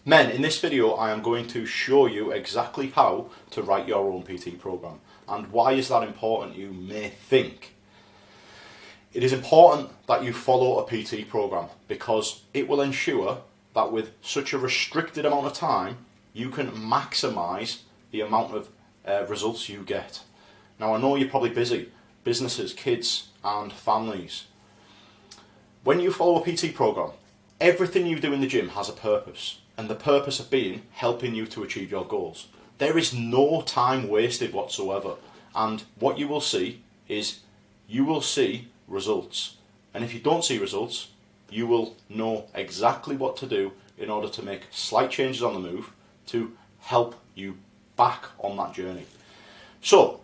Men, in this video I am going to show you exactly how to write your own PT program. And why is that important, you may think? It is important that you follow a PT program because it will ensure that with such a restricted amount of time you can maximise the amount of results you get. Now I know you're probably busy, businesses, kids and families. When you follow a PT program, everything you do in the gym has a purpose, and the purpose of being helping you to achieve your goals. There is no time wasted whatsoever, and what you will see is you will see results. And if you don't see results, you will know exactly what to do in order to make slight changes on the move to help you back on that journey. So,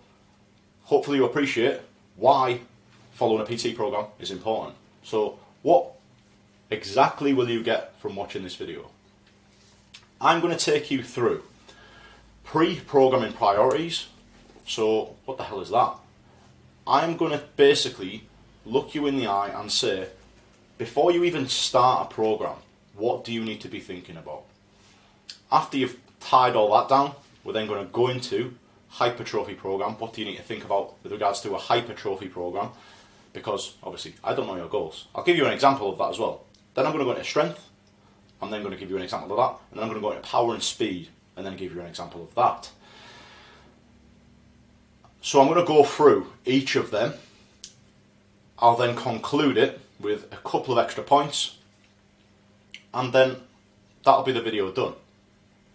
hopefully you appreciate why following a PT program is important. So, what exactly will you get from watching this video? I'm going to take you through pre-programming priorities. So, what the hell is that? I'm going to basically look you in the eye and say, before you even start a program, what do you need to be thinking about? After you've tied all that down, we're then going to go into hypertrophy program. What do you need to think about with regards to a hypertrophy program? Because obviously I don't know your goals. I'll give you an example of that as well. Then I'm going to go into strength. I'm then going to give you an example of that. And then I'm going to go into power and speed and then give you an example of that. So I'm going to go through each of them. I'll then conclude it with a couple of extra points. And then that'll be the video done.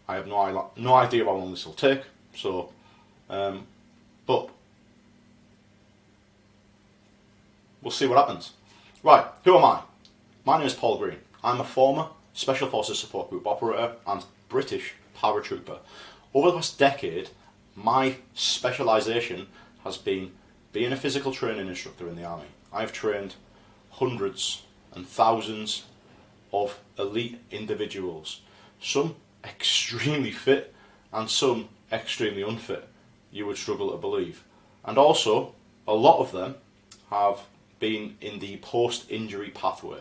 I have no idea how long this will take. So, but we'll see what happens. Right, who am I? My name is Paul Green. I'm a former Special Forces Support Group operator and British paratrooper. Over the past decade, my specialisation has been being a physical training instructor in the Army. I've trained hundreds and thousands of elite individuals, some extremely fit and some extremely unfit, you would struggle to believe. And also, a lot of them have been in the post-injury pathway.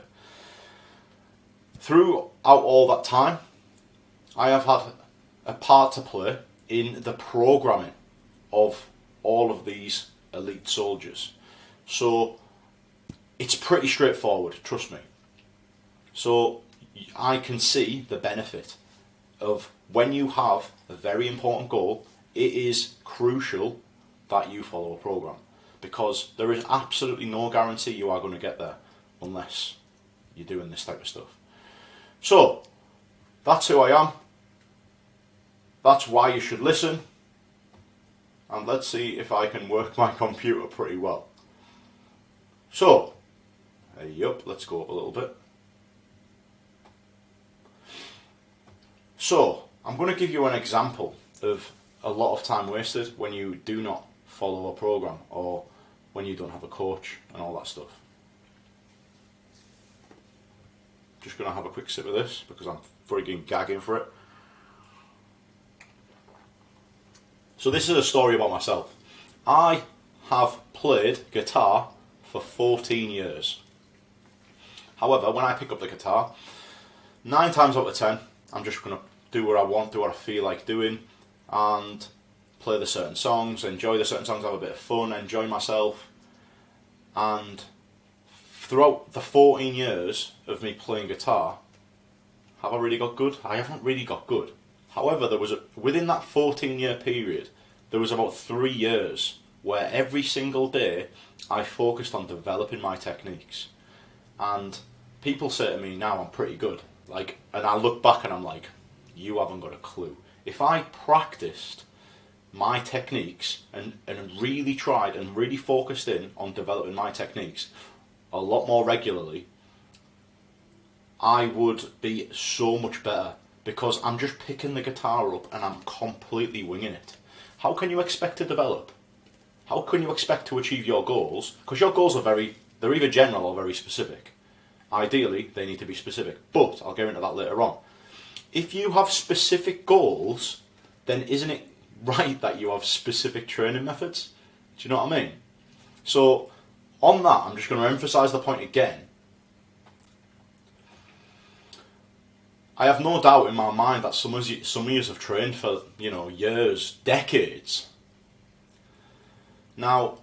Throughout all that time, I have had a part to play in the programming of all of these elite soldiers. So it's pretty straightforward, trust me. So I can see the benefit of when you have a very important goal, it is crucial that you follow a program, because there is absolutely no guarantee you are going to get there unless you're doing this type of stuff. So that's who I am. That's why you should listen. And let's see if I can work my computer pretty well. So, let's go up a little bit. So, I'm going to give you an example of a lot of time wasted when you do not follow a program or when you don't have a coach and all that stuff. Just going to have a quick sip of this because I'm freaking gagging for it. So this is a story about myself. I have played guitar for 14 years. However, when I pick up the guitar, 9 times out of 10, I'm just going to do what I want, do what I feel like doing, and play the certain songs, enjoy the certain songs, have a bit of fun, enjoy myself. And throughout the 14 years of me playing guitar, have I really got good? I haven't really got good. However, within that 14-year period, there was about 3 years where every single day I focused on developing my techniques. And people say to me now I'm pretty good. And I look back and I'm like, you haven't got a clue. If I practiced my techniques and really tried and really focused in on developing my techniques a lot more regularly, I would be so much better, because I'm just picking the guitar up and I'm completely winging it. How can you expect to develop? How can you expect to achieve your goals? Because your goals they're either general or very specific. Ideally, they need to be specific, but I'll get into that later on. If you have specific goals, then isn't it right that you have specific training methods? Do you know what I mean? So, on that, I'm just going to emphasise the point again. I have no doubt in my mind that some of you have trained for, years, decades. Now,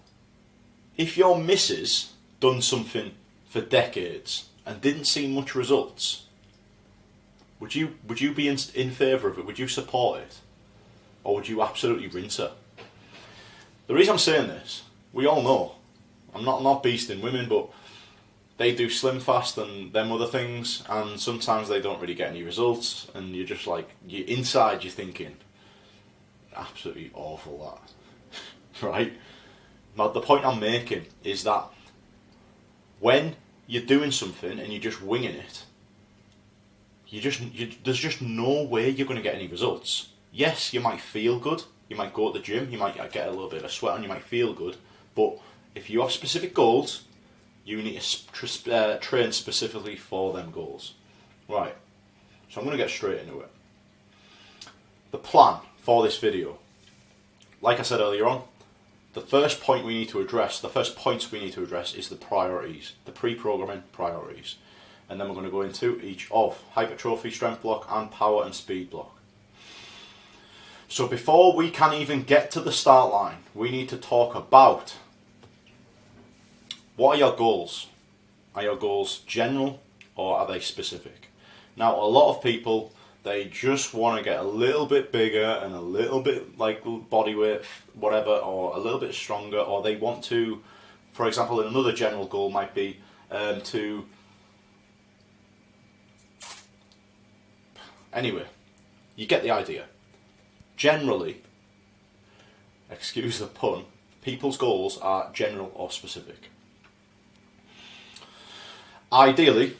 if your missus done something for decades and didn't see much results, would you be in favour of it? Would you support it? Or would you absolutely rinse her? The reason I'm saying this, we all know, I'm not beasting women, but they do Slim Fast and them other things, and sometimes they don't really get any results, and you're just like, inside you're thinking, absolutely awful that, right? Now the point I'm making is that when you're doing something and you're just winging it, there's just no way you're going to get any results. Yes, you might feel good, you might go to the gym, you might get a little bit of sweat on, you might feel good, but if you have specific goals, you need to train specifically for them goals. Right, so I'm going to get straight into it. The plan for this video, like I said earlier on, the first points we need to address is the priorities, the pre-programming priorities. And then we're going to go into each of hypertrophy, strength block, and power and speed block. So before we can even get to the start line, we need to talk about what are your goals? Are your goals general or are they specific? Now, a lot of people, they just want to get a little bit bigger and a little bit like body weight, whatever, or a little bit stronger, or they want to, for example, another general goal might be to... Anyway, you get the idea. Generally, excuse the pun, people's goals are general or specific. Ideally,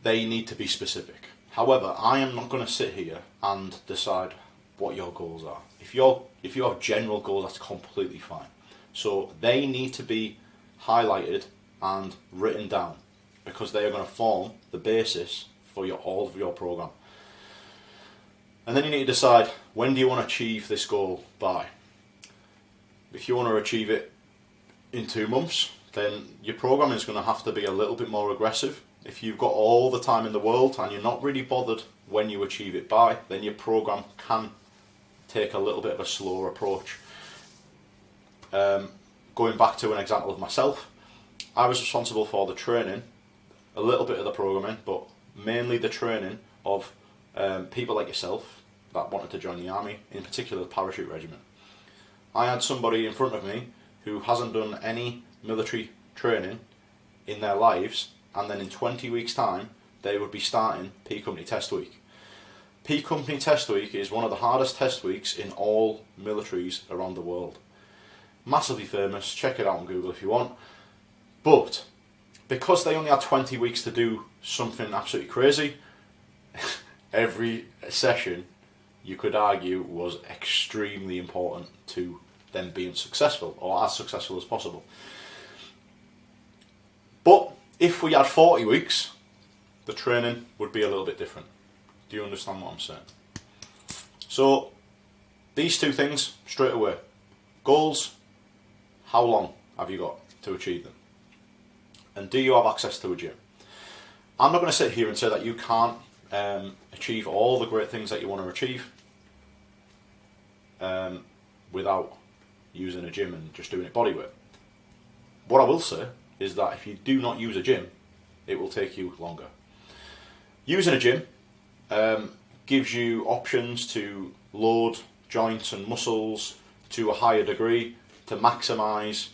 they need to be specific. However, I am not going to sit here and decide what your goals are. If you have general goals, that's completely fine. So they need to be highlighted and written down because they are going to form the basis for all of your program. And then you need to decide, when do you want to achieve this goal by? If you want to achieve it in 2 months, then your program is going to have to be a little bit more aggressive. If you've got all the time in the world and you're not really bothered when you achieve it by, then your program can take a little bit of a slower approach. Going back to an example of myself, I was responsible for the training, a little bit of the programming, but mainly the training of people like yourself that wanted to join the army, in particular the parachute regiment. I had somebody in front of me who hasn't done any military training in their lives, and then in 20 weeks time they would be starting P Company Test Week. P Company Test Week is one of the hardest test weeks in all militaries around the world. Massively famous, check it out on Google if you want. But because they only had 20 weeks to do something absolutely crazy, every session, you could argue, was extremely important to them being successful, or as successful as possible. But if we had 40 weeks, the training would be a little bit different. Do you understand what I'm saying? So, these two things, straight away. Goals, how long have you got to achieve them? And do you have access to a gym? I'm not going to sit here and say that you can't achieve all the great things that you want to achieve without using a gym and just doing it bodyweight. What I will say is that if you do not use a gym, it will take you longer. Using a gym gives you options to load joints and muscles to a higher degree to maximise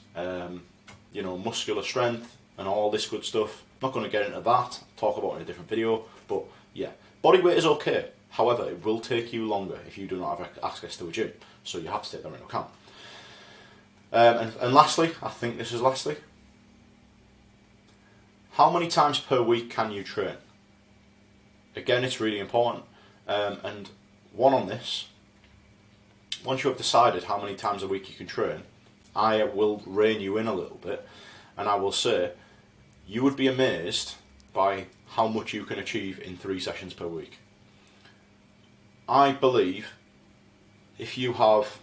muscular strength and all this good stuff. I'm not going to get into that, talk about it in a different video, but yeah, body weight is okay. However, it will take you longer if you do not have access to a gym, so you have to take that into account. And lastly, I think this is lastly, how many times per week can you train? Again, it's really important. And one on this, once you have decided how many times a week you can train, I will rein you in a little bit, and I will say, you would be amazed by how much you can achieve in 3 sessions per week. I believe if you have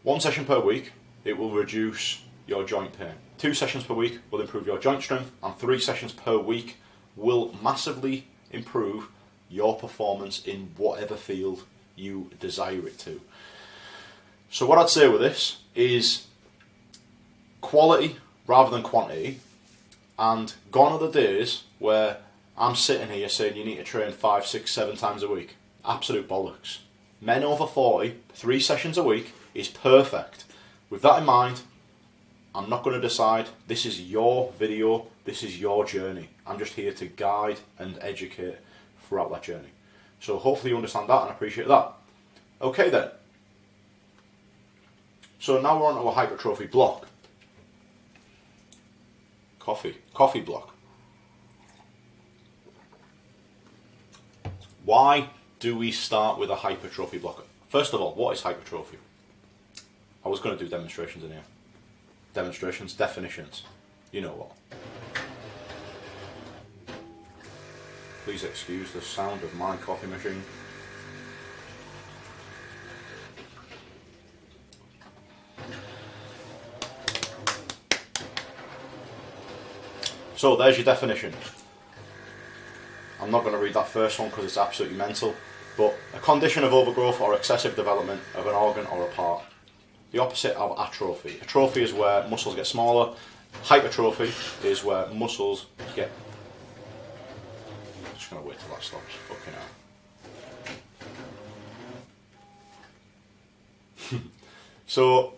1 session per week, it will reduce your joint pain. 2 sessions per week will improve your joint strength, and 3 sessions per week will massively improve your performance in whatever field you desire it to. So what I'd say with this is quality rather than quantity, and gone are the days where I'm sitting here saying you need to train 5, 6, 7 times a week. Absolute bollocks. Men over 40, 3 sessions a week is perfect. With that in mind, I'm not going to decide. This is your video, this is your journey. I'm just here to guide and educate throughout that journey. So hopefully you understand that and appreciate that. Okay then. So now we're on to a hypertrophy block. Coffee block. Why do we start with a hypertrophy block? First of all, what is hypertrophy? I was going to do demonstrations in here. Demonstrations, definitions. You know what. Please excuse the sound of my coffee machine. So there's your definition. I'm not going to read that first one because it's absolutely mental, but a condition of overgrowth or excessive development of an organ or a part. The opposite of atrophy. Atrophy is where muscles get smaller. Hypertrophy is where muscles get... I'm just going to wait till that stops. Fucking hell. So,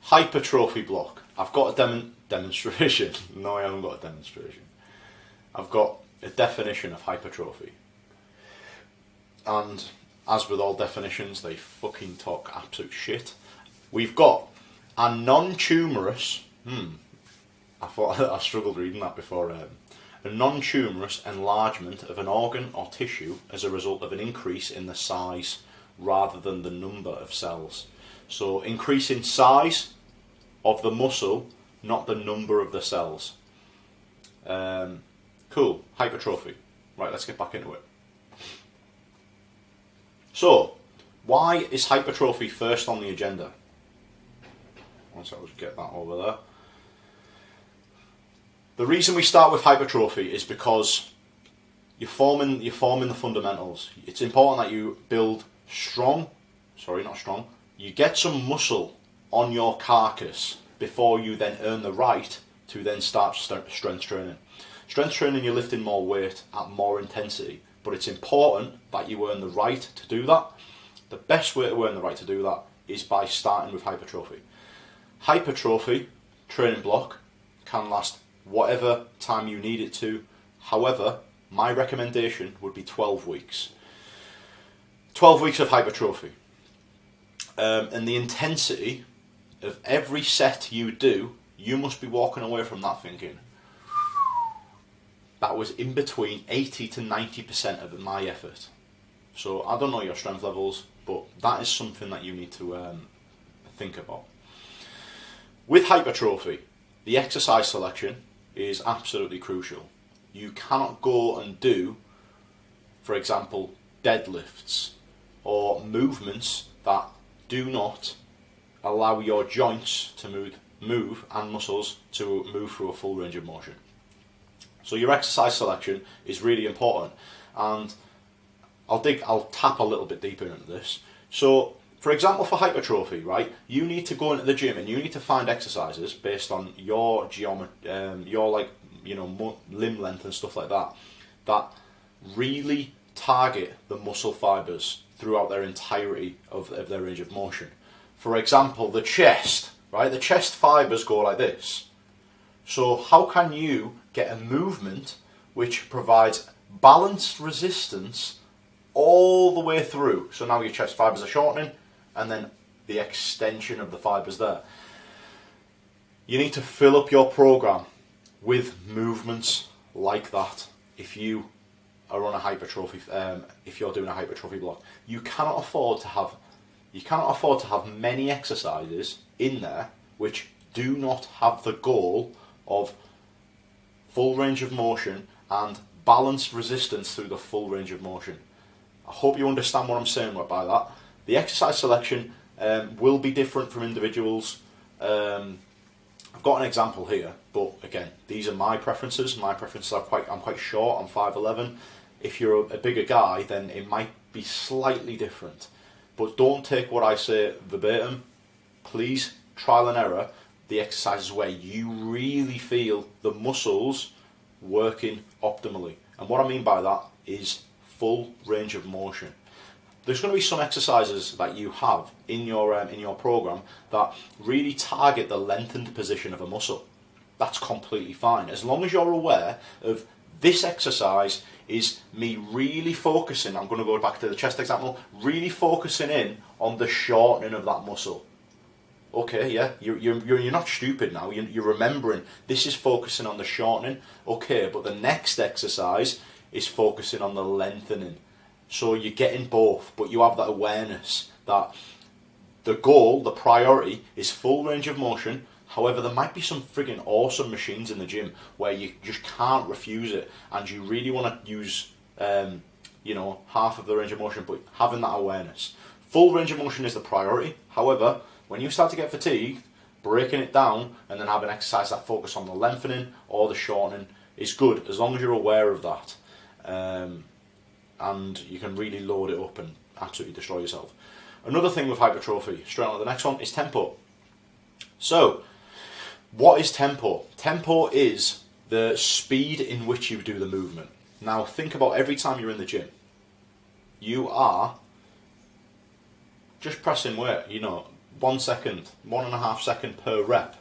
hypertrophy block. I've got a demonstration. No, I haven't got a demonstration. I've got a definition of hypertrophy. And as with all definitions, they fucking talk absolute shit. We've got a non-tumorous... I struggled reading that before. A non-tumorous enlargement of an organ or tissue as a result of an increase in the size rather than the number of cells. So increase in size of the muscle, not the number of the cells. Cool, hypertrophy. Right, let's get back into it. So, why is hypertrophy first on the agenda? Once I just get that over there. The reason we start with hypertrophy is because you're forming the fundamentals. It's important that you build you get some muscle on your carcass before you then earn the right to then start strength training. Strength training, you're lifting more weight at more intensity, but it's important that you earn the right to do that. The best way to earn the right to do that is by starting with hypertrophy. Hypertrophy training block can last whatever time you need it to. However, my recommendation would be 12 weeks. 12 weeks of hypertrophy. And the intensity of every set you do, you must be walking away from that thinking, that was in between 80 to 90% of my effort. So I don't know your strength levels, but that is something that you need to think about. With hypertrophy, the exercise selection is absolutely crucial. You cannot go and do, for example, deadlifts or movements that do not allow your joints to move and muscles to move through a full range of motion. So your exercise selection is really important, and I'll tap a little bit deeper into this. So, for example, for hypertrophy, right, you need to go into the gym and you need to find exercises based on your geometry, limb length and stuff like that, that really target the muscle fibers throughout their entirety of their range of motion. For example, the chest, right? The chest fibers go like this. So how can you get a movement which provides balanced resistance all the way through? So now your chest fibers are shortening, and then the extension of the fibers there. You need to fill up your program with movements like that if you are on a hypertrophy, if you're doing a hypertrophy block. You cannot afford to have many exercises in there which do not have the goal of full range of motion and balanced resistance through the full range of motion. I hope you understand what I'm saying by that. The exercise selection will be different from individuals. I've got an example here, but again, these are my preferences. My preferences are I'm quite short. I'm 5'11". If you're a bigger guy, then it might be slightly different. But don't take what I say verbatim. Please, trial and error, the exercises where you really feel the muscles working optimally. And what I mean by that is full range of motion. There's going to be some exercises that you have in your program that really target the lengthened position of a muscle. That's completely fine, as long as you're aware of this exercise is me really focusing. I'm going to go back to the chest example, really focusing in on the shortening of that muscle. Okay, yeah, you're not stupid now. You're remembering this is focusing on the shortening. Okay, but the next exercise is focusing on the lengthening. So you're getting both, but you have that awareness that the goal, the priority, is full range of motion. However, there might be some friggin' awesome machines in the gym where you just can't refuse it, and you really want to use, half of the range of motion, but having that awareness. Full range of motion is the priority. However, when you start to get fatigued, breaking it down and then having exercise that focus on the lengthening or the shortening is good, as long as you're aware of that. And you can really load it up and absolutely destroy yourself. Another thing with hypertrophy, straight on to the next one, is tempo. So, what is tempo? Tempo is the speed in which you do the movement. Now, think about every time you're in the gym. You are just pressing weight, 1 second, 1.5 seconds per rep.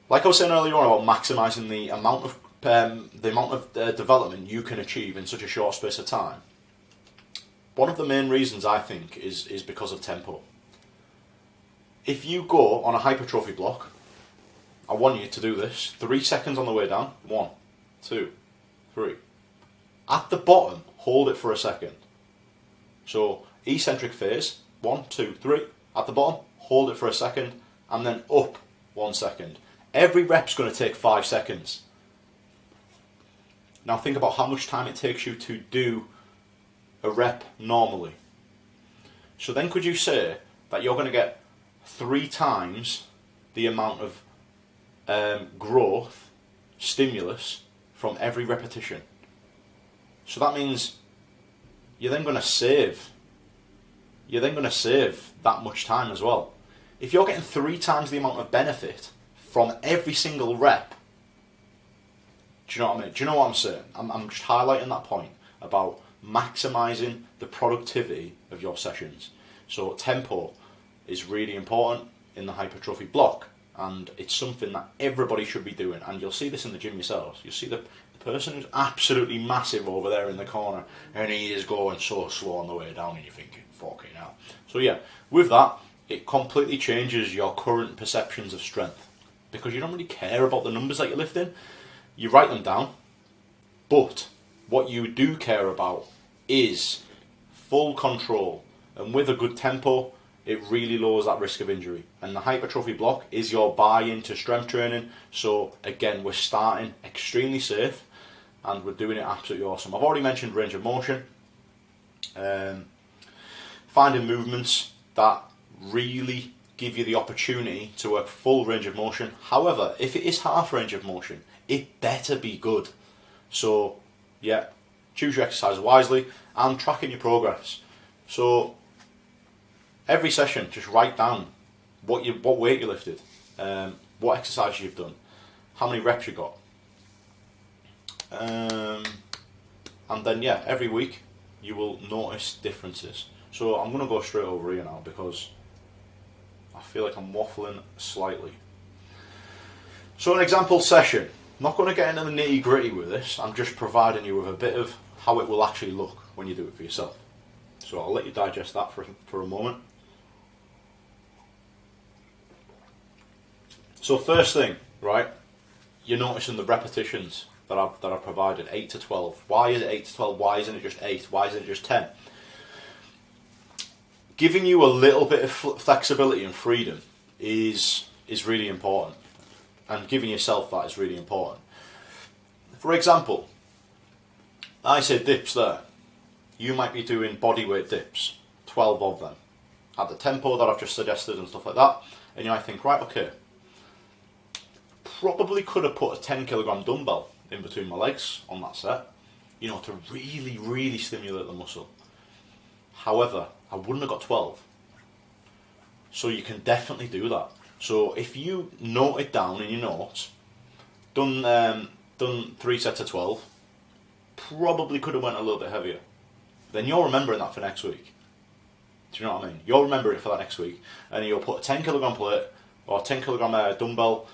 Like I was saying earlier on about maximising the amount of development you can achieve in such a short space of time. One of the main reasons I think is because of tempo. If you go on a hypertrophy block, I want you to do this 3 seconds on the way down. 1, 2, 3. At the bottom, hold it for a second. So eccentric phase, 1, 2, 3. At the bottom, hold it for a second, and then up 1 second. Every rep's going to take 5 seconds. Now think about how much time it takes you to do a rep normally. So then could you say that you're going to get 3 times the amount of growth, stimulus, from every repetition? So that means you're then going to save that much time as well. If you're getting 3 times the amount of benefit from every single rep, do you know what I mean? Do you know what I'm saying? I'm just highlighting that point about maximising the productivity of your sessions. So tempo is really important in the hypertrophy block, and it's something that everybody should be doing. And you'll see this in the gym yourselves. You'll see the person who's absolutely massive over there in the corner, and he is going so slow on the way down, and you're thinking, fucking hell. So yeah, with that, it completely changes your current perceptions of strength, because you don't really care about the numbers that you're lifting. You write them down, but what you do care about is full control, and with a good tempo, it really lowers that risk of injury. And the hypertrophy block is your buy-in to strength training. So again, we're starting extremely safe, and we're doing it absolutely awesome. I've already mentioned range of motion, finding movements that really give you the opportunity to work full range of motion. However, if it is half range of motion, it better be good. So yeah, choose your exercise wisely and tracking your progress. So every session, just write down what weight you lifted, what exercise you've done, how many reps you got, and then yeah, every week you will notice differences. So I'm going to go straight over here now because I feel like I'm waffling slightly. So an example session. I'm not going to get into the nitty gritty with this. I'm just providing you with a bit of how it will actually look when you do it for yourself. So I'll let you digest that for a moment. So first thing, right, you're noticing the repetitions that I've provided, 8 to 12. Why is it 8 to 12? Why isn't it just 8? Why isn't it just 10? Giving you a little bit of flexibility and freedom is really important, and giving yourself that is really important. For example, I said dips there. You might be doing bodyweight dips, 12 of them, at the tempo that I've just suggested and stuff like that, and you might think, right, okay, probably could have put a 10 kilogram dumbbell in between my legs on that set. you know, to really, really stimulate the muscle. However, I wouldn't have got 12. So you can definitely do that. So if you note it down in your notes, done 3 sets of 12, probably could have went a little bit heavier. Then you're remembering that for next week. Do you know what I mean? You'll remember it for that next week, and you'll put a 10 kilogram plate or 10 kilogram dumbbell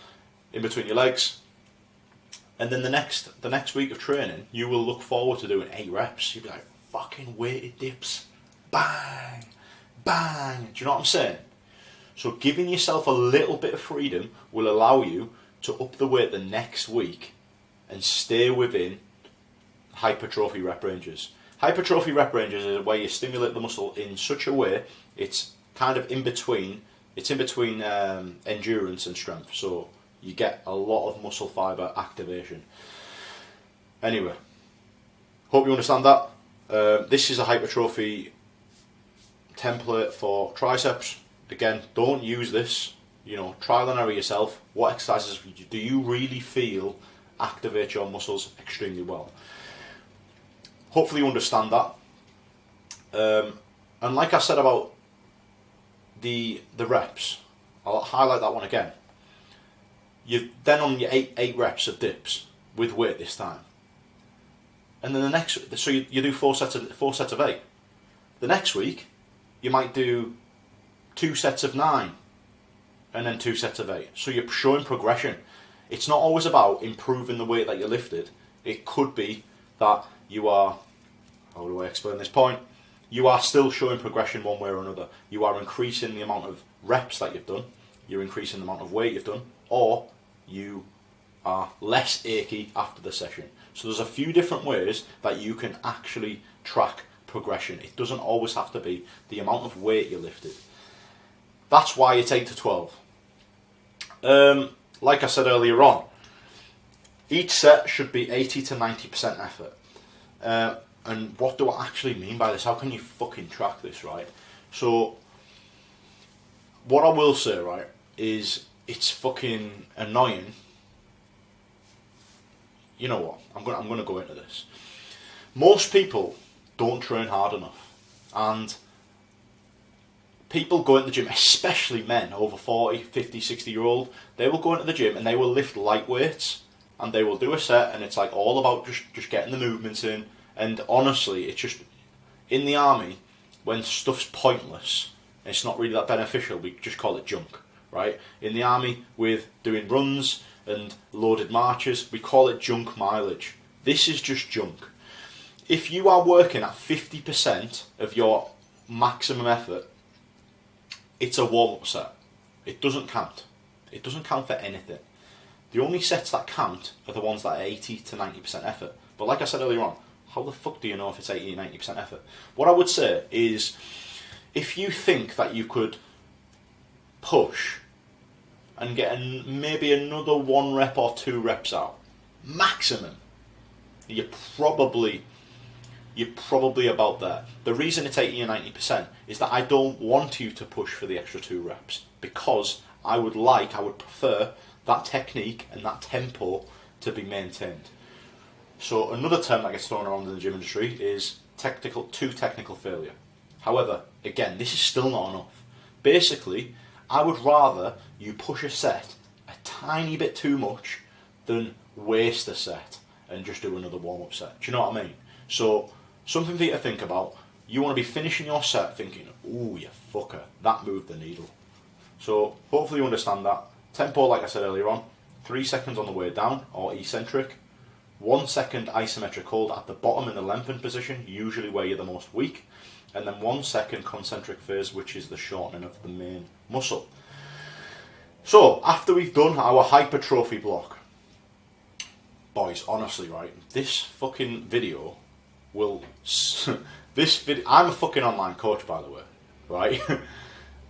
in between your legs, and then the next week of training, you will look forward to doing 8 reps. You'll be like, fucking weighted dips, bang, bang. Do you know what I'm saying? So giving yourself a little bit of freedom will allow you to up the weight the next week and stay within hypertrophy rep ranges. Hypertrophy rep ranges is where you stimulate the muscle in such a way it's kind of in between. It's in between endurance and strength, so you get a lot of muscle fiber activation. Anyway, hope you understand that. This is a hypertrophy template for triceps. Again, don't use this. You know, trial and error yourself. What exercises do you really feel activate your muscles extremely well? Hopefully you understand that. And like I said about the reps, I'll highlight that one again. You've then on your 8 reps of dips with weight this time, and then the next, so you do 4 sets of 8. The next week you might do 2 sets of 9, and then 2 sets of 8. So you're showing progression. It's not always about improving the weight that you lifted. It could be that you are, how do I explain this point? You are still showing progression one way or another. You are increasing the amount of reps that you've done, you're increasing the amount of weight you've done, or you are less achy after the session. So there's a few different ways that you can actually track progression. It doesn't always have to be the amount of weight you lifted. That's why it's 8 to 12. Like I said earlier on, each set should be 80 to 90% effort. And what do I actually mean by this? How can you fucking track this, right? So, what I will say, right, is it's fucking annoying. You know what? I'm gonna go into this. Most people don't train hard enough, and people go into the gym, especially men over 40, 50, 60-year-old, they will go into the gym and they will lift light weights, and they will do a set, and it's like all about just getting the movements in. And honestly, it's just, in the army, when stuff's pointless, it's not really that beneficial, we just call it junk, right? In the army, with doing runs and loaded marches, we call it junk mileage. This is just junk. If you are working at 50% of your maximum effort, it's a warm-up set. It doesn't count. It doesn't count for anything. The only sets that count are the ones that are 80 to 90% effort. But like I said earlier on, how the fuck do you know if it's 80 to 90% effort? What I would say is, if you think that you could push and get maybe another 1 rep or 2 reps out, maximum, you're probably about there. The reason it's 80 or 90% is that I don't want you to push for the extra 2 reps, because I would prefer that technique and that tempo to be maintained. So another term that gets thrown around in the gym industry is too technical failure. However, again, this is still not enough. Basically, I would rather you push a set a tiny bit too much than waste a set and just do another warm-up set. Do you know what I mean? So, something for you to think about. You want to be finishing your set thinking, ooh, you fucker, that moved the needle. So, hopefully you understand that. Tempo, like I said earlier on, 3 seconds on the way down, or eccentric. 1 second isometric hold at the bottom in the lengthened position, usually where you're the most weak. And then 1 second concentric phase, which is the shortening of the main muscle. So, after we've done our hypertrophy block, boys, honestly, right, this fucking video will... I'm a fucking online coach, by the way, right?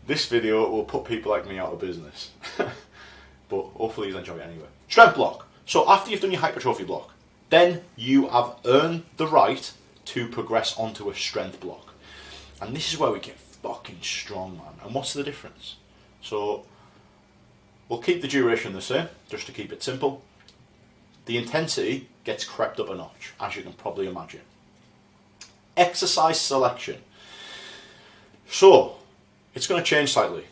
This video will put people like me out of business. But hopefully you enjoy it anyway. Strength block. So after you've done your hypertrophy block, then you have earned the right to progress onto a strength block. And this is where we get fucking strong, man. And what's the difference? So, we'll keep the duration the same, just to keep it simple. the intensity gets crept up a notch, as you can probably imagine. Exercise selection. So, it's going to change slightly.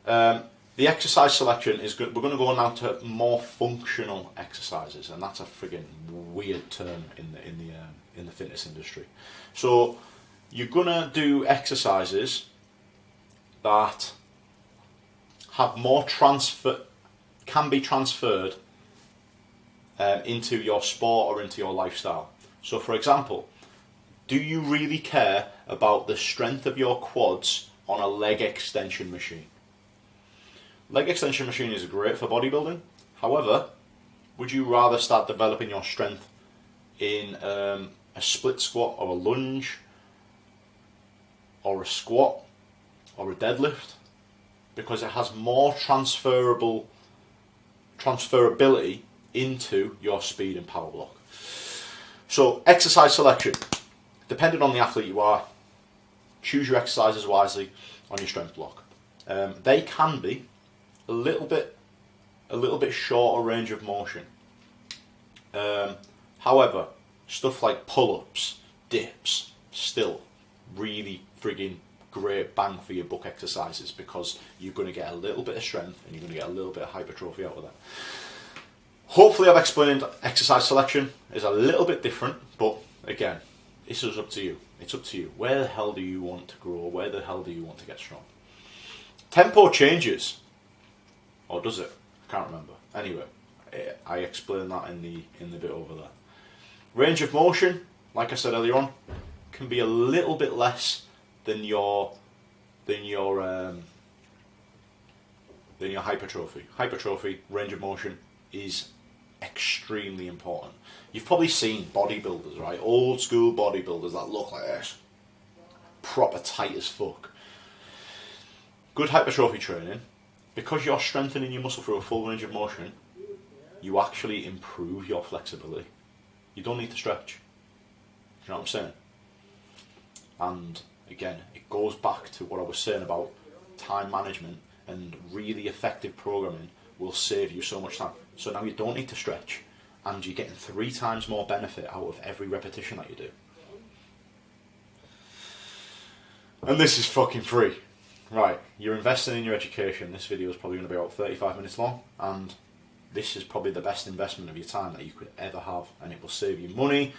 The exercise selection is good. We're going to go now to more functional exercises, and that's a friggin' weird term in the fitness industry. So, you're going to do exercises that have more can be transferred into your sport or into your lifestyle. So, for example, do you really care about the strength of your quads on a leg extension machine? Leg extension machine is great for bodybuilding. However, would you rather start developing your strength in a split squat or a lunge or a squat or a deadlift? Because it has more transferability into your speed and power block. So, exercise selection. Depending on the athlete you are, choose your exercises wisely on your strength block. They can be a little bit shorter range of motion. However, stuff like pull-ups, dips, still really friggin' great bang for your buck exercises, because you're going to get a little bit of strength and you're going to get a little bit of hypertrophy out of that. Hopefully I've explained exercise selection is a little bit different, but again, this is up to you. It's up to you. Where the hell do you want to grow? Where the hell do you want to get strong? Tempo changes. Or does it? I can't remember. Anyway, I explained that in the bit over there. Range of motion, like I said earlier on, can be a little bit less than your hypertrophy. Hypertrophy, range of motion is extremely important. You've probably seen bodybuilders, right? Old school bodybuilders that look like this. Proper tight as fuck. Good hypertrophy training, because you're strengthening your muscle through a full range of motion, you actually improve your flexibility. You don't need to stretch. Do you know what I'm saying? And again, it goes back to what I was saying about time management, and really effective programming will save you so much time. So now you don't need to stretch, and you're getting 3 times more benefit out of every repetition that you do. And this is fucking free. Right, you're investing in your education. This video is probably going to be about 35 minutes long, and this is probably the best investment of your time that you could ever have, and it will save you money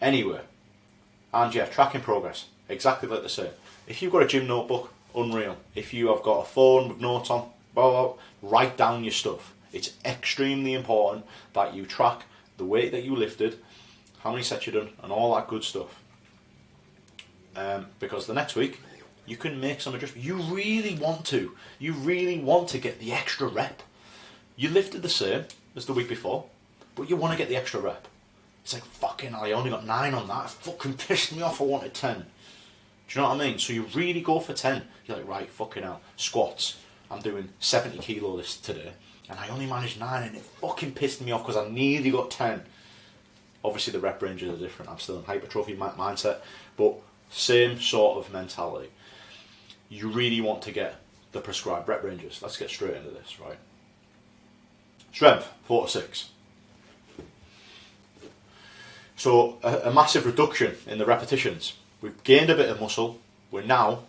anywhere. And yeah, tracking progress, exactly like they say. If you've got a gym notebook, unreal. If you have got a phone with notes on, blah, blah, blah, write down your stuff. It's extremely important that you track the weight that you lifted, how many sets you've done, and all that good stuff. Because the next week, you can make some adjustments. You really want to get the extra rep. You lifted the same as the week before, but you want to get the extra rep. It's like, fucking hell, I only got 9 on that. It fucking pissed me off, I wanted 10. Do you know what I mean? So you really go for 10. You're like, right, fucking hell, squats. I'm doing 70 kilo this today, and I only managed 9, and it fucking pissed me off because I nearly got 10. Obviously the rep ranges are different. I'm still in hypertrophy mindset, but same sort of mentality. You really want to get the prescribed rep ranges. Let's get straight into this, right? Strength, 4 to 6. So a massive reduction in the repetitions. We've gained a bit of muscle. We're now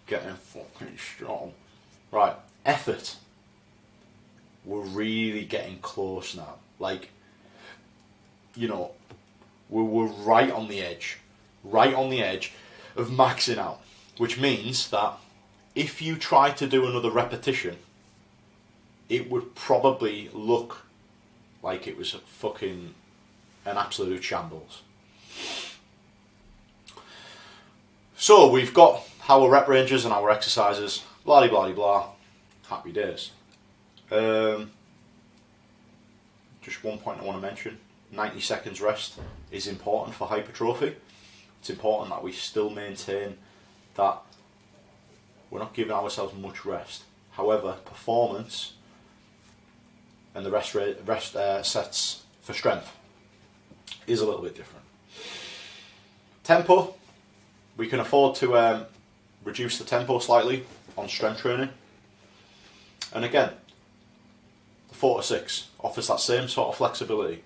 getting fucking strong. Right, effort. We're really getting close now. Like, you know, we're right on the edge. Right on the edge of maxing out. Which means that if you try to do another repetition, it would probably look like it was fucking an absolute shambles. So we've got our rep ranges and our exercises, blah blah blah, happy days. Just one point I want to mention, 90 seconds rest is important for hypertrophy. It's important that we still maintain that we're not giving ourselves much rest. However, performance and the rest sets for strength is a little bit different. Tempo, we can afford to reduce the tempo slightly on strength training. And again, the 4 to 6 offers that same sort of flexibility,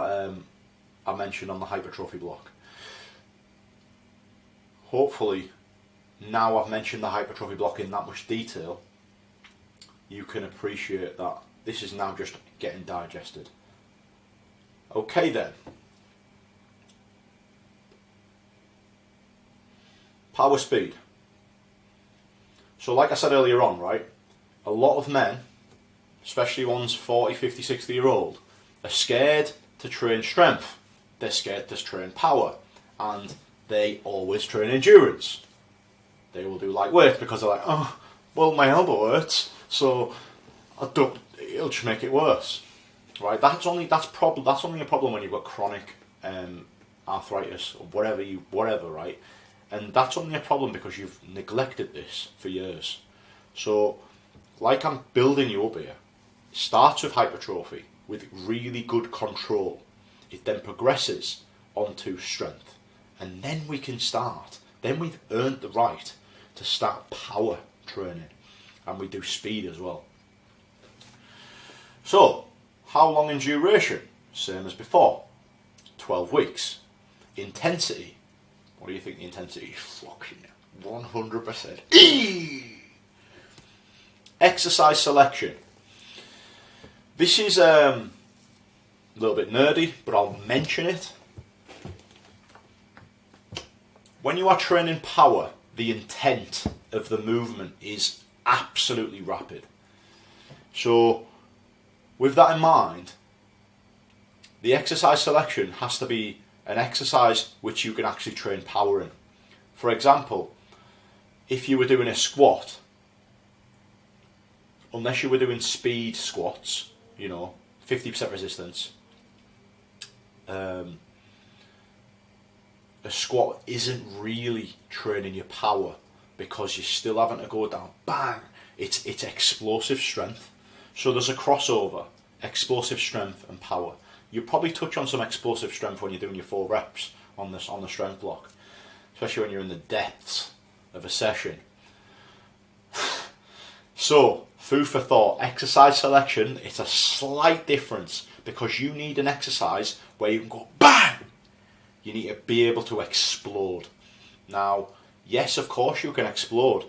that I mentioned on the hypertrophy block. Hopefully, now I've mentioned the hypertrophy block in that much detail, you can appreciate that this is now just getting digested. Okay then. Power speed. So like I said earlier on, right, a lot of men, especially ones 40, 50, 60 year old, are scared to train strength. They're scared to train power. And they always train endurance. They will do light weight because they're like, oh, well, my elbow hurts, so it'll just make it worse. Right? That's only a problem when you've got chronic arthritis or whatever, right? And that's only a problem because you've neglected this for years. So, like I'm building you up here, it starts with hypertrophy with really good control. It then progresses onto strength. And then we can start. Then we've earned the right to start power training. And we do speed as well. So, how long in duration? Same as before. 12 weeks. Intensity. What do you think the intensity is? Fucking 100%. Exercise selection. This is a little bit nerdy, but I'll mention it. When you are training power, the intent of the movement is absolutely rapid. So, with that in mind, the exercise selection has to be an exercise which you can actually train power in. For example, if you were doing a squat, unless you were doing speed squats, 50% resistance, a squat isn't really training your power because you're still having to go down, bang, it's explosive strength. So there's a crossover, explosive strength and power. You probably touch on some explosive strength when you're doing your 4 reps on the strength block, especially when you're in the depths of a session. So, food for thought, exercise selection, it's a slight difference because you need an exercise where you can go bang! You need to be able to explode. Now, yes, of course you can explode,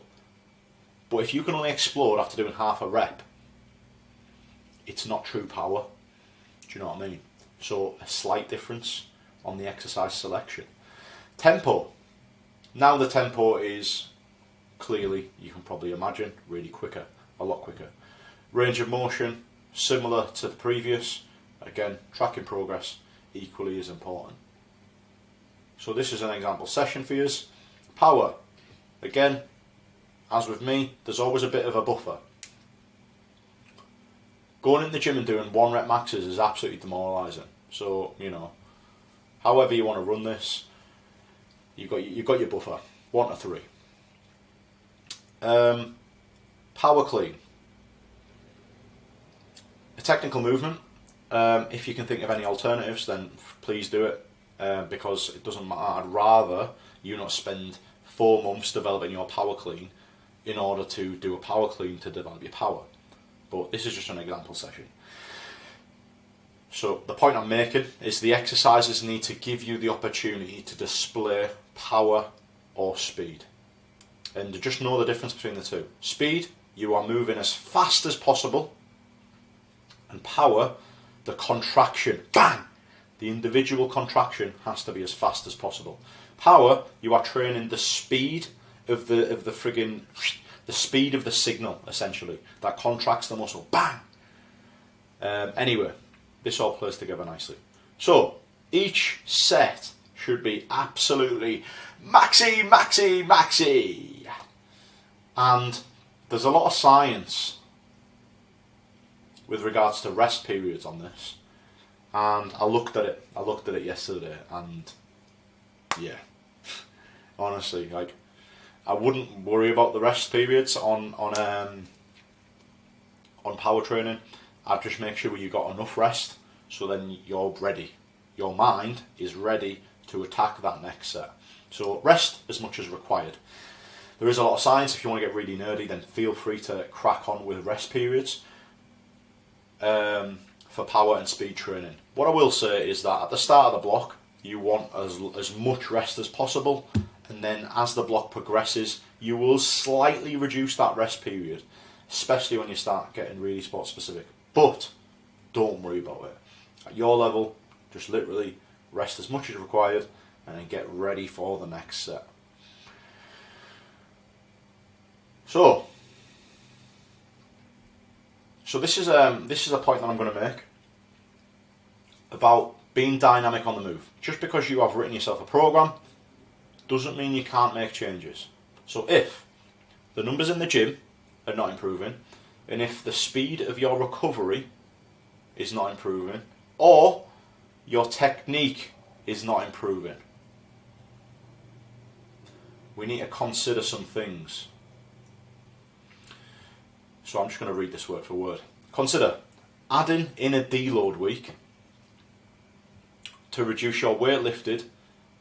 but if you can only explode after doing half a rep, it's not true power. Do you know what I mean? So, a slight difference on the exercise selection. Tempo. Now the tempo is clearly, you can probably imagine, really quicker, a lot quicker. Range of motion, similar to the previous. Again, tracking progress, equally as important. So this is an example session for you. Power. Again, as with me, there's always a bit of a buffer. Going in the gym and doing 1 rep maxes is absolutely demoralising. So, however you want to run this, you've got your buffer, 1 to 3. Power clean. A technical movement. If you can think of any alternatives, then please do it. Because it doesn't matter. I'd rather you not spend 4 months developing your power clean in order to do a power clean to develop your power. But this is just an example session. So the point I'm making is the exercises need to give you the opportunity to display power or speed. And just know the difference between the two. Speed, you are moving as fast as possible. And power, the contraction, bang! The individual contraction has to be as fast as possible. Power, you are training the speed of the speed of the signal, essentially, that contracts the muscle. Bang! Anyway, this all plays together nicely. So, each set should be absolutely maxi, maxi, maxi. And there's a lot of science with regards to rest periods on this. And I looked at it yesterday, and yeah, honestly, I wouldn't worry about the rest periods on power training. I'd just make sure you got enough rest, so then you're ready. Your mind is ready to attack that next set. So rest as much as required. There is a lot of science. If you want to get really nerdy, then feel free to crack on with rest periods. for power and speed training. What I will say is that at the start of the block, you want as much rest as possible, and then as the block progresses, you will slightly reduce that rest period, especially when you start getting really sport specific. But don't worry about it. At your level, just literally rest as much as required and then get ready for the next set. So this is a point that I'm going to make about being dynamic on the move. Just because you have written yourself a program doesn't mean you can't make changes. So if the numbers in the gym are not improving, and if the speed of your recovery is not improving, or your technique is not improving, we need to consider some things. So I'm just going to read this word for word. Consider adding in a deload week to reduce your weight lifted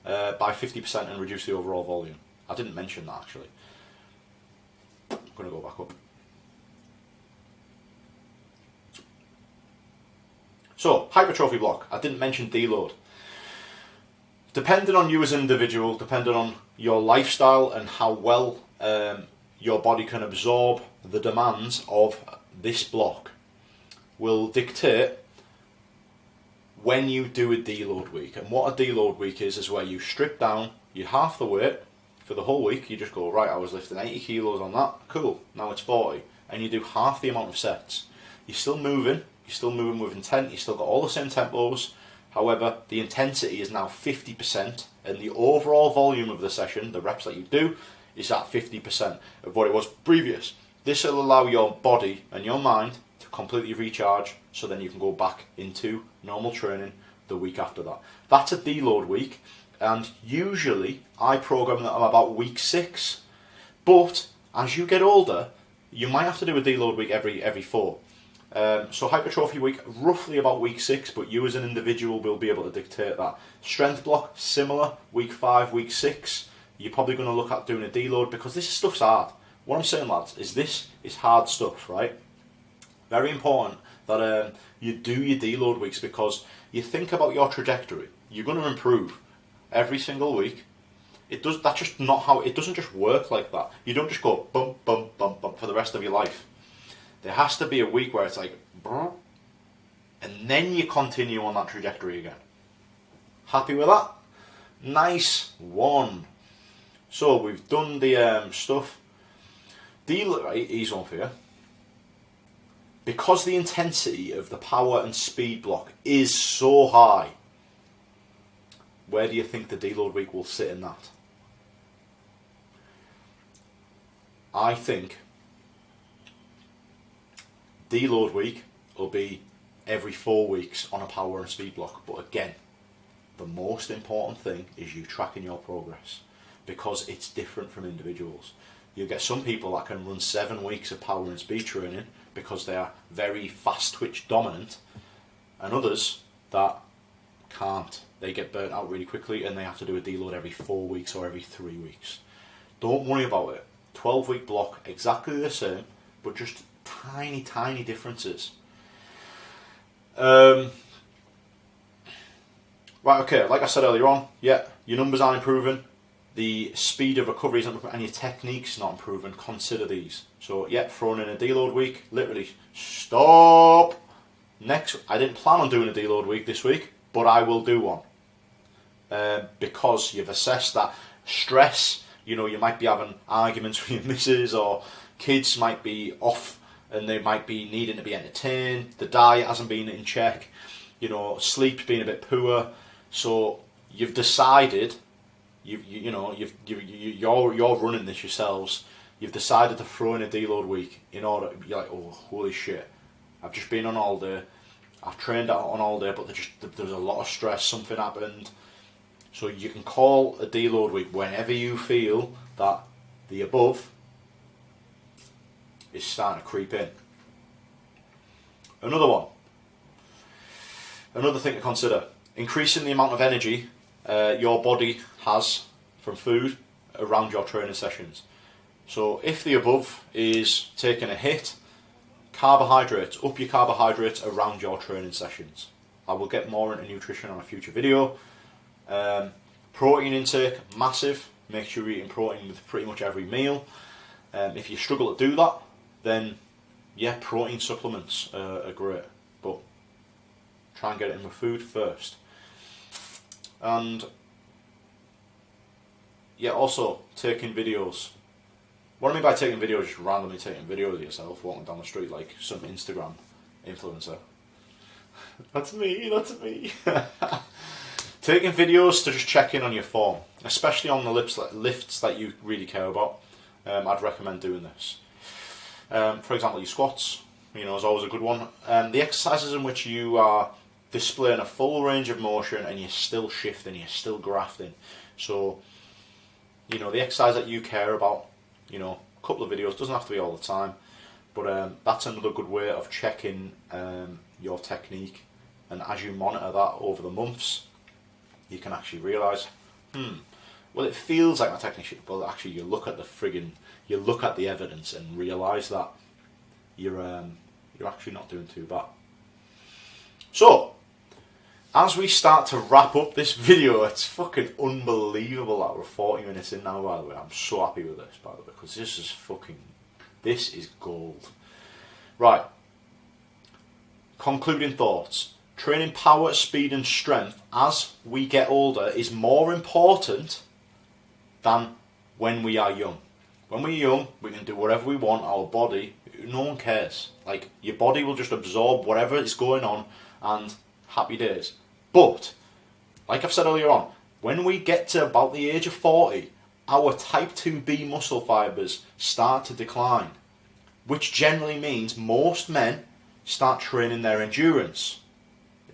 by 50% and reduce the overall volume. I didn't mention that actually. I'm going to go back up. So, hypertrophy block. I didn't mention deload. Depending on you as an individual, depending on your lifestyle and how well your body can absorb the demands of this block, will dictate when you do a deload week. And what a deload week is where you strip down, you half the weight for the whole week. You just go, right, I was lifting 80 kilos on that, cool, now it's 40. And you do half the amount of sets. You're still moving with intent, you've still got all the same tempos. However, the intensity is now 50%, and the overall volume of the session, the reps that you do, is at 50% of what it was previous. This will allow your body and your mind to completely recharge, so then you can go back into normal training the week after that. That's a deload week, and usually I program that about week 6, but as you get older, you might have to do a deload week every 4. So hypertrophy week, roughly about week 6, but you as an individual will be able to dictate that. Strength block, similar, week 5, week 6. You're probably going to look at doing a deload because this stuff's hard. What I'm saying, lads, is this is hard stuff, right? Very important that you do your deload weeks, because you think about your trajectory. You're going to improve every single week. It doesn't just work like that. You don't just go bump, bump, bump, bump for the rest of your life. There has to be a week where it's like, and then you continue on that trajectory again. Happy with that? Nice one. So we've done the stuff. Right, easy one for you. Because the intensity of the power and speed block is so high, where do you think the deload week will sit in that? I think deload week will be every 4 weeks on a power and speed block. But again, the most important thing is you tracking your progress, because it's different from individuals. You get some people that can run 7 weeks of power and speed training because they are very fast twitch dominant, and others that can't. They get burnt out really quickly and they have to do a deload every 4 weeks or every 3 weeks. Don't worry about it. 12-week block, exactly the same, but just tiny differences. Right, okay, like I said earlier on, yeah, your numbers aren't improving, the speed of recovery isn't improving, and your technique's not improving. Consider these. So, yeah, throwing in a deload week, literally, stop! I didn't plan on doing a deload week this week, but I will do one. Because you've assessed that stress, you might be having arguments with your missus, or kids might be off and they might be needing to be entertained, the diet hasn't been in check, sleep's been a bit poor, so you've decided, you're running this yourselves, you've decided to throw in a deload week in order, you're like, oh, holy shit, I've just been on all day, I've trained on all day, but there's a lot of stress, something happened. So you can call a deload week whenever you feel that the above is starting to creep in. Another thing to consider, increasing the amount of energy your body has from food around your training sessions. So if the above is taking a hit, carbohydrates, up your carbohydrates around your training sessions. I will get more into nutrition on a future video. Protein intake, massive. Make sure you're eating protein with pretty much every meal. If you struggle to do that, then yeah, protein supplements are great, but try and get it in with food first. And yeah, also taking videos. What I mean by taking videos, just randomly taking videos of yourself walking down the street like some Instagram influencer. That's me. Taking videos to just check in on your form, especially on the lifts that you really care about. I'd recommend doing this. For example, your squats, is always a good one. The exercises in which you are displaying a full range of motion and you're still shifting, you're still grafting. So, the exercise that you care about, a couple of videos, doesn't have to be all the time, but that's another good way of checking your technique. And as you monitor that over the months, you can actually realise, well, it feels like my technique, but actually you look at the evidence and realise that you're actually not doing too bad. So, as we start to wrap up this video, it's fucking unbelievable that we're 40 minutes in now, by the way. I'm so happy with this, by the way, because this is gold. Right. Concluding thoughts. Training power, speed and strength as we get older is more important than when we are young. When we're young, we can do whatever we want. Our body, no one cares. Like, your body will just absorb whatever is going on and happy days. But, like I've said earlier on, when we get to about the age of 40, our type 2B muscle fibres start to decline, which generally means most men start training their endurance.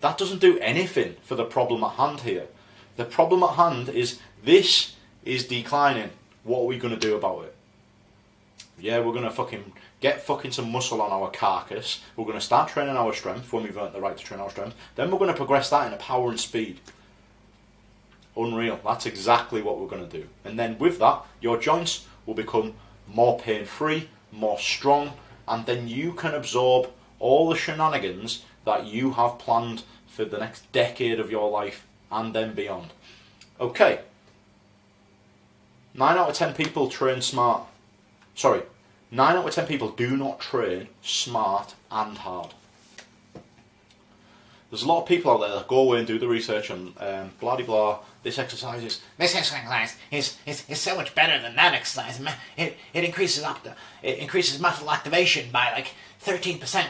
That doesn't do anything for the problem at hand here. The problem at hand is this is declining. What are we going to do about it? Yeah, we're going to get some muscle on our carcass. We're going to start training our strength when we've earned the right to train our strength. Then we're going to progress that into power and speed. Unreal. That's exactly what we're going to do. And then with that, your joints will become more pain-free, more strong, and then you can absorb all the shenanigans that you have planned for the next decade of your life and then beyond. Okay. 9 out of 10 people train smart. 9 out of 10 people do not train smart and hard. There's a lot of people out there that go away and do the research and blah de blah. This exercise is so much better than that exercise. It increases muscle activation by like 13%.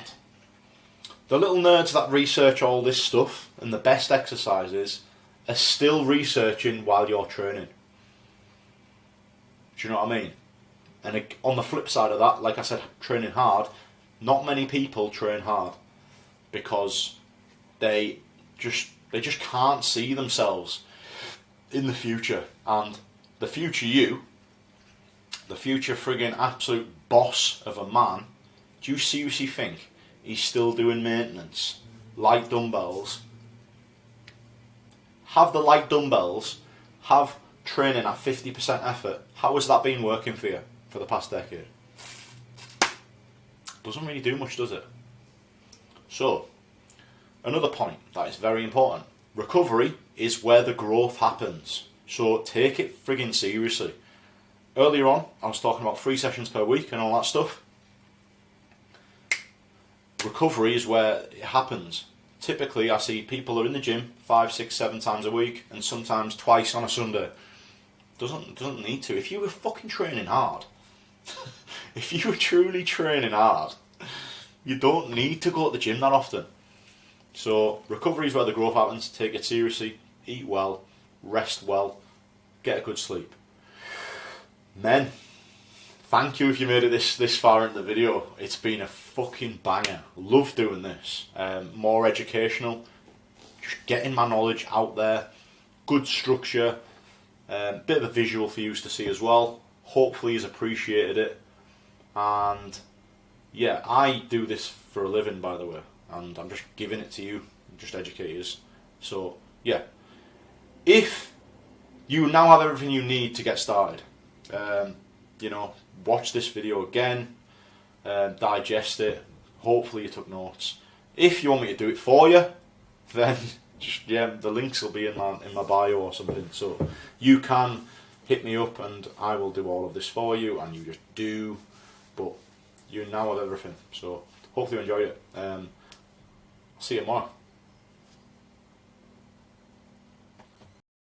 The little nerds that research all this stuff and the best exercises are still researching while you're training. Do you know what I mean? And on the flip side of that, like I said, training hard, not many people train hard because they just can't see themselves in the future. And the future you, the future friggin' absolute boss of a man, do you seriously think he's still doing maintenance, light dumbbells? Have the light dumbbells, have training at 50% effort. How has that been working for you for the past decade? Doesn't really do much, does it? So, another point that is very important. Recovery is where the growth happens. So take it friggin' seriously. Earlier on, I was talking about 3 sessions per week and all that stuff. Recovery is where it happens. Typically, I see people are in the gym 5, 6, 7 times a week and sometimes twice on a Sunday. Doesn't need to. If you were fucking training hard, if you were truly training hard, you don't need to go to the gym that often. So recovery is where the growth happens. Take it seriously, eat well, rest well, get a good sleep. Men, thank you if you made it this far into the video. It's been a fucking banger. Love doing this. More educational, just getting my knowledge out there, good structure, bit of a visual for you to see as well. Hopefully you've appreciated it. And yeah, I do this for a living, by the way, and I'm just giving it to you, just educators. So yeah, if you now have everything you need to get started, watch this video again, digest it, Hopefully you took notes. If you want me to do it for you, then just, yeah, the links will be in my bio or something. So you can hit me up and I will do all of this for you, and you just do. But you now have everything. So hopefully you enjoyed it. See you tomorrow.